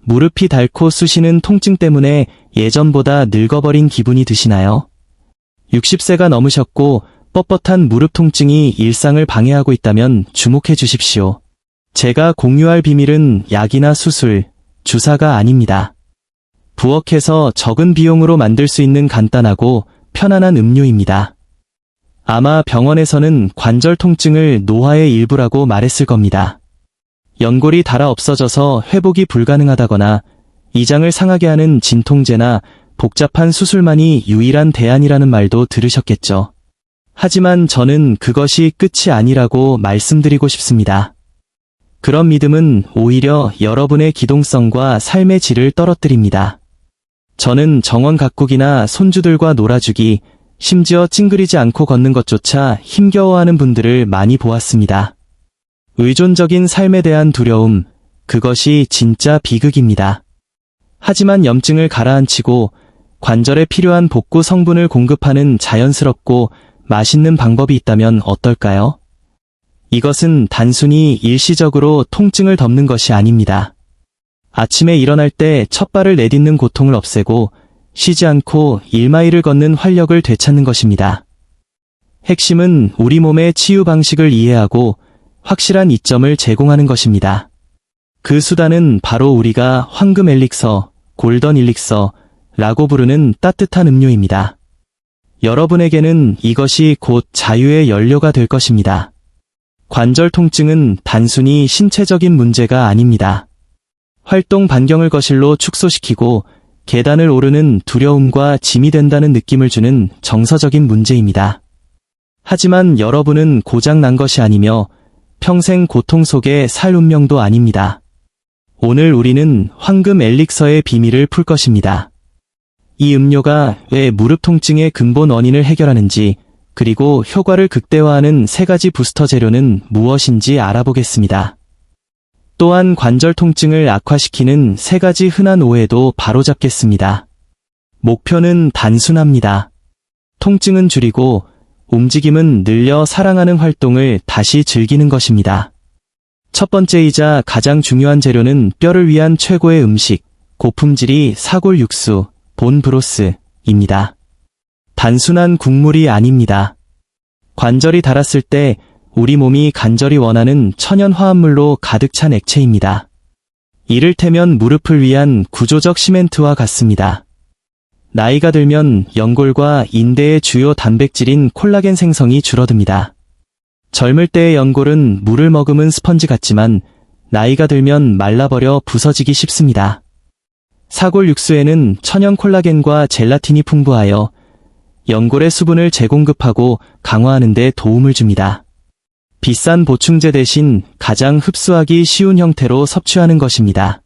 무릎이 닳고 쑤시는 통증 때문에 예전보다 늙어버린 기분이 드시나요? 60세가 넘으셨고 뻣뻣한 무릎 통증이 일상을 방해하고 있다면 주목해 주십시오. 제가 공유할 비밀은 약이나 수술, 주사가 아닙니다. 부엌에서 적은 비용으로 만들 수 있는 간단하고 편안한 음료입니다. 아마 병원에서는 관절 통증을 노화의 일부라고 말했을 겁니다. 연골이 닳아 없어져서 회복이 불가능하다거나 이장을 상하게 하는 진통제나 복잡한 수술만이 유일한 대안이라는 말도 들으셨겠죠. 하지만 저는 그것이 끝이 아니라고 말씀드리고 싶습니다. 그런 믿음은 오히려 여러분의 기동성과 삶의 질을 떨어뜨립니다. 저는 정원 가꾸기나 손주들과 놀아주기, 심지어 찡그리지 않고 걷는 것조차 힘겨워하는 분들을 많이 보았습니다. 의존적인 삶에 대한 두려움, 그것이 진짜 비극입니다. 하지만 염증을 가라앉히고 관절에 필요한 복구 성분을 공급하는 자연스럽고 맛있는 방법이 있다면 어떨까요? 이것은 단순히 일시적으로 통증을 덮는 것이 아닙니다. 아침에 일어날 때 첫 발을 내딛는 고통을 없애고 쉬지 않고 1마일을 걷는 활력을 되찾는 것입니다. 핵심은 우리 몸의 치유 방식을 이해하고 확실한 이점을 제공하는 것입니다. 그 수단은 바로 우리가 황금 엘릭서, 골든 일릭서라고 부르는 따뜻한 음료입니다. 여러분에게는 이것이 곧 자유의 연료가 될 것입니다. 관절 통증은 단순히 신체적인 문제가 아닙니다. 활동 반경을 거실로 축소시키고 계단을 오르는 두려움과 짐이 된다는 느낌을 주는 정서적인 문제입니다. 하지만 여러분은 고장 난 것이 아니며 평생 고통 속에 살 운명도 아닙니다. 오늘 우리는 황금 엘릭서의 비밀을 풀 것입니다. 이 음료가 왜 무릎 통증의 근본 원인을 해결하는지, 그리고 효과를 극대화하는 3가지 부스터 재료는 무엇인지 알아보겠습니다. 또한 관절 통증을 악화시키는 3가지 흔한 오해도 바로잡겠습니다. 목표는 단순합니다. 통증은 줄이고 움직임은 늘려 사랑하는 활동을 다시 즐기는 것입니다. 첫 번째이자 가장 중요한 재료는 뼈를 위한 최고의 음식, 고품질이 사골 육수, 본 브로스입니다. 단순한 국물이 아닙니다. 관절이 닳았을 때 우리 몸이 간절히 원하는 천연 화합물로 가득 찬 액체입니다. 이를테면 무릎을 위한 구조적 시멘트와 같습니다. 나이가 들면 연골과 인대의 주요 단백질인 콜라겐 생성이 줄어듭니다. 젊을 때의 연골은 물을 머금은 스펀지 같지만 나이가 들면 말라버려 부서지기 쉽습니다. 사골 육수에는 천연 콜라겐과 젤라틴이 풍부하여 연골의 수분을 재공급하고 강화하는 데 도움을 줍니다. 비싼 보충제 대신 가장 흡수하기 쉬운 형태로 섭취하는 것입니다.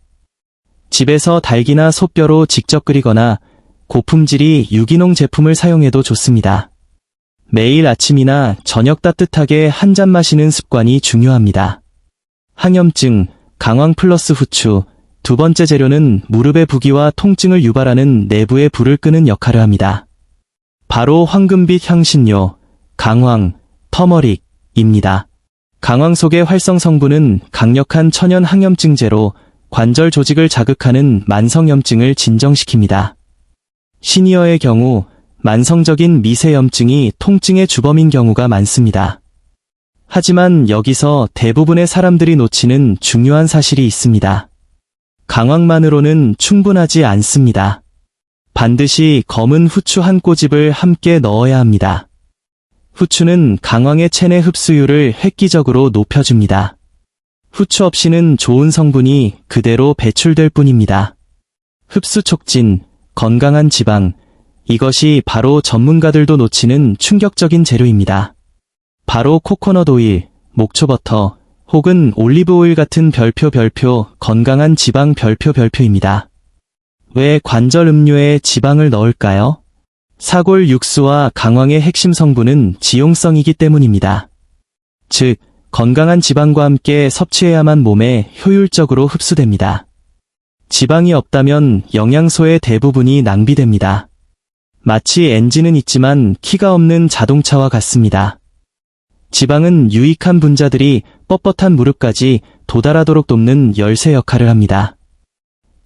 집에서 닭이나 소뼈로 직접 끓이거나 고품질이 유기농 제품을 사용해도 좋습니다. 매일 아침이나 저녁 따뜻하게 한 잔 마시는 습관이 중요합니다. 항염증, 강황 플러스 후추, 두 번째 재료는 무릎의 부기와 통증을 유발하는 내부의 불을 끄는 역할을 합니다. 바로 황금빛 향신료, 강황, 터머릭입니다. 강황 속의 활성 성분은 강력한 천연 항염증제로 관절 조직을 자극하는 만성염증을 진정시킵니다. 시니어의 경우 만성적인 미세염증이 통증의 주범인 경우가 많습니다. 하지만 여기서 대부분의 사람들이 놓치는 중요한 사실이 있습니다. 강황만으로는 충분하지 않습니다. 반드시 검은 후추 한 꼬집을 함께 넣어야 합니다. 후추는 강황의 체내 흡수율을 획기적으로 높여줍니다. 후추 없이는 좋은 성분이 그대로 배출될 뿐입니다. 흡수 촉진, 건강한 지방, 이것이 바로 전문가들도 놓치는 충격적인 재료입니다. 바로 코코넛 오일, 목초버터, 혹은 올리브 오일 같은 별표 건강한 지방 별표입니다. 왜 관절 음료에 지방을 넣을까요? 사골 육수와 강황의 핵심 성분은 지용성이기 때문입니다. 즉, 건강한 지방과 함께 섭취해야만 몸에 효율적으로 흡수됩니다. 지방이 없다면 영양소의 대부분이 낭비됩니다. 마치 엔진은 있지만 키가 없는 자동차와 같습니다. 지방은 유익한 분자들이 뻣뻣한 무릎까지 도달하도록 돕는 열쇠 역할을 합니다.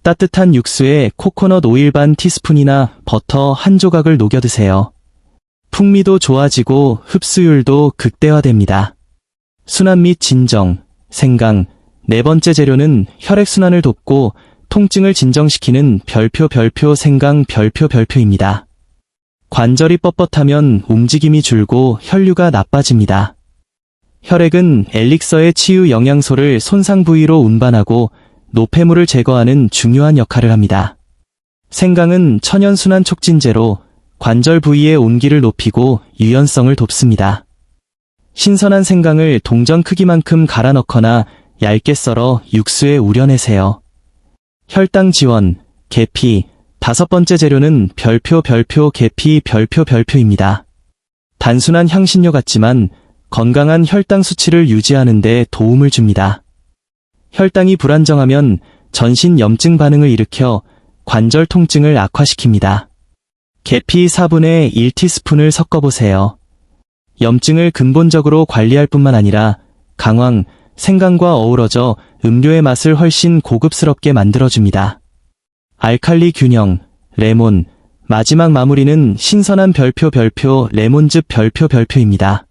따뜻한 육수에 코코넛 오일 반 티스푼이나 버터 한 조각을 녹여 드세요. 풍미도 좋아지고 흡수율도 극대화됩니다. 순환 및 진정, 생강. 네 번째 재료는 혈액순환을 돕고 통증을 진정시키는 별표 생강 별표입니다. 관절이 뻣뻣하면 움직임이 줄고 혈류가 나빠집니다. 혈액은 엘릭서의 치유 영양소를 손상 부위로 운반하고 노폐물을 제거하는 중요한 역할을 합니다. 생강은 천연순환 촉진제로 관절 부위의 온기를 높이고 유연성을 돕습니다. 신선한 생강을 동전 크기만큼 갈아 넣거나 얇게 썰어 육수에 우려내세요. 혈당 지원, 계피. 다섯 번째 재료는 계피 별표입니다. 단순한 향신료 같지만 건강한 혈당 수치를 유지하는 데 도움을 줍니다. 혈당이 불안정하면 전신 염증 반응을 일으켜 관절 통증을 악화시킵니다. 계피 4분의 1티스푼을 섞어보세요. 염증을 근본적으로 관리할 뿐만 아니라 강황, 생강과 어우러져 음료의 맛을 훨씬 고급스럽게 만들어줍니다. 알칼리 균형, 레몬. 마지막 마무리는 신선한 별표 레몬즙 별표입니다.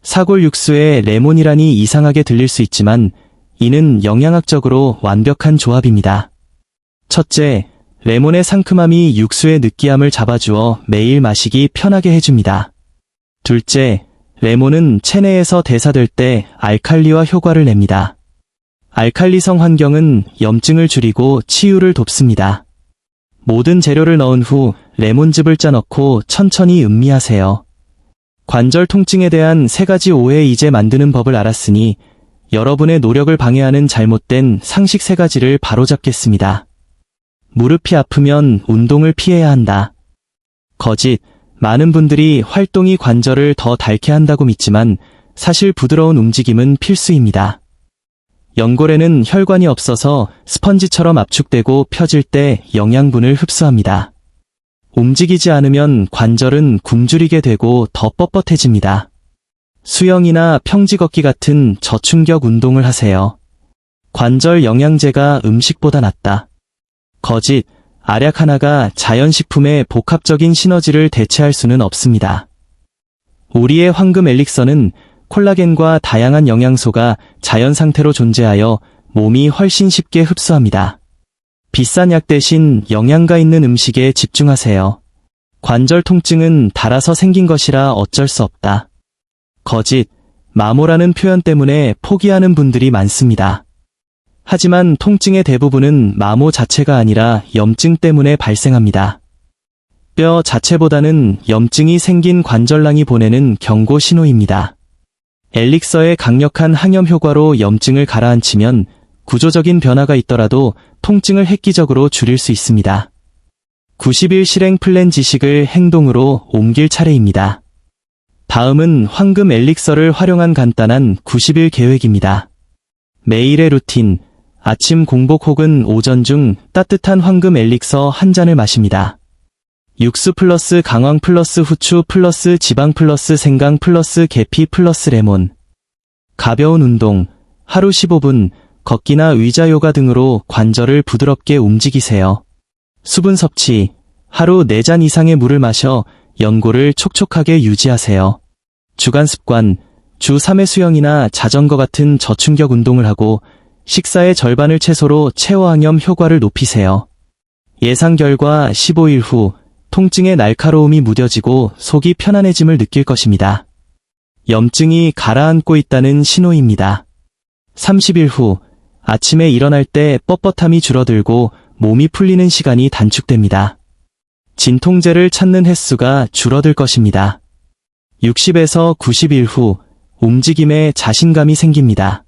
사골 육수에 레몬이라니 이상하게 들릴 수 있지만 이는 영양학적으로 완벽한 조합입니다. 첫째, 레몬의 상큼함이 육수의 느끼함을 잡아주어 매일 마시기 편하게 해줍니다. 둘째, 레몬은 체내에서 대사될 때 알칼리와 효과를 냅니다. 알칼리성 환경은 염증을 줄이고 치유를 돕습니다. 모든 재료를 넣은 후 레몬즙을 짜 넣고 천천히 음미하세요. 관절 통증에 대한 3가지 오해. 이제 만드는 법을 알았으니 여러분의 노력을 방해하는 잘못된 상식 3가지를 바로잡겠습니다. 무릎이 아프면 운동을 피해야 한다. 거짓. 많은 분들이 활동이 관절을 더 닳게 한다고 믿지만 사실 부드러운 움직임은 필수입니다. 연골에는 혈관이 없어서 스펀지처럼 압축되고 펴질 때 영양분을 흡수합니다. 움직이지 않으면 관절은 굶주리게 되고 더 뻣뻣해집니다. 수영이나 평지 걷기 같은 저충격 운동을 하세요. 관절 영양제가 음식보다 낫다. 거짓. 알약 하나가 자연식품의 복합적인 시너지를 대체할 수는 없습니다. 우리의 황금 엘릭서는 콜라겐과 다양한 영양소가 자연 상태로 존재하여 몸이 훨씬 쉽게 흡수합니다. 비싼 약 대신 영양가 있는 음식에 집중하세요. 관절 통증은 달아서 생긴 것이라 어쩔 수 없다. 거짓. 마모라는 표현 때문에 포기하는 분들이 많습니다. 하지만 통증의 대부분은 마모 자체가 아니라 염증 때문에 발생합니다. 뼈 자체보다는 염증이 생긴 관절낭이 보내는 경고 신호입니다. 엘릭서의 강력한 항염 효과로 염증을 가라앉히면 구조적인 변화가 있더라도 통증을 획기적으로 줄일 수 있습니다. 90일 실행 플랜 지식을 행동으로 옮길 차례입니다. 다음은 황금 엘릭서를 활용한 간단한 90일 계획입니다. 매일의 루틴. 아침 공복 혹은 오전 중 따뜻한 황금 엘릭서 한 잔을 마십니다. 육수 플러스 강황 플러스 후추 플러스 지방 플러스 생강 플러스 계피 플러스 레몬. 가벼운 운동. 하루 15분, 걷기나 의자 요가 등으로 관절을 부드럽게 움직이세요. 수분 섭취. 하루 4잔 이상의 물을 마셔 연골을 촉촉하게 유지하세요. 주간 습관. 주 3회 수영이나 자전거 같은 저충격 운동을 하고 식사의 절반을 채소로 채워 항염 효과를 높이세요. 예상 결과 15일 후 통증의 날카로움이 무뎌지고 속이 편안해짐을 느낄 것입니다. 염증이 가라앉고 있다는 신호입니다. 30일 후 아침에 일어날 때 뻣뻣함이 줄어들고 몸이 풀리는 시간이 단축됩니다. 진통제를 찾는 횟수가 줄어들 것입니다. 60에서 90일 후 움직임에 자신감이 생깁니다.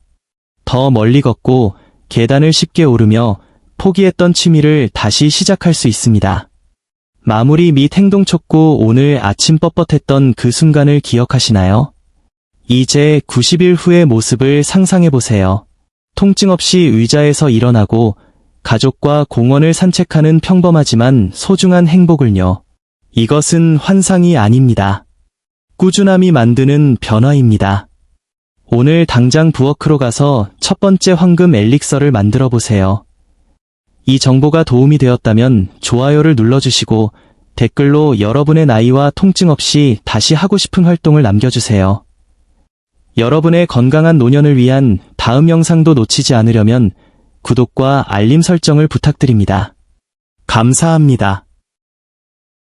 더 멀리 걷고 계단을 쉽게 오르며 포기했던 취미를 다시 시작할 수 있습니다. 마무리 및 행동 촉구. 오늘 아침 뻣뻣했던 그 순간을 기억하시나요? 이제 90일 후의 모습을 상상해보세요. 통증 없이 의자에서 일어나고 가족과 공원을 산책하는 평범하지만 소중한 행복을요. 이것은 환상이 아닙니다. 꾸준함이 만드는 변화입니다. 오늘 당장 부엌으로 가서 첫 번째 황금 엘릭서를 만들어 보세요. 이 정보가 도움이 되었다면 좋아요를 눌러주시고 댓글로 여러분의 나이와 통증 없이 다시 하고 싶은 활동을 남겨주세요. 여러분의 건강한 노년을 위한 다음 영상도 놓치지 않으려면 구독과 알림 설정을 부탁드립니다. 감사합니다.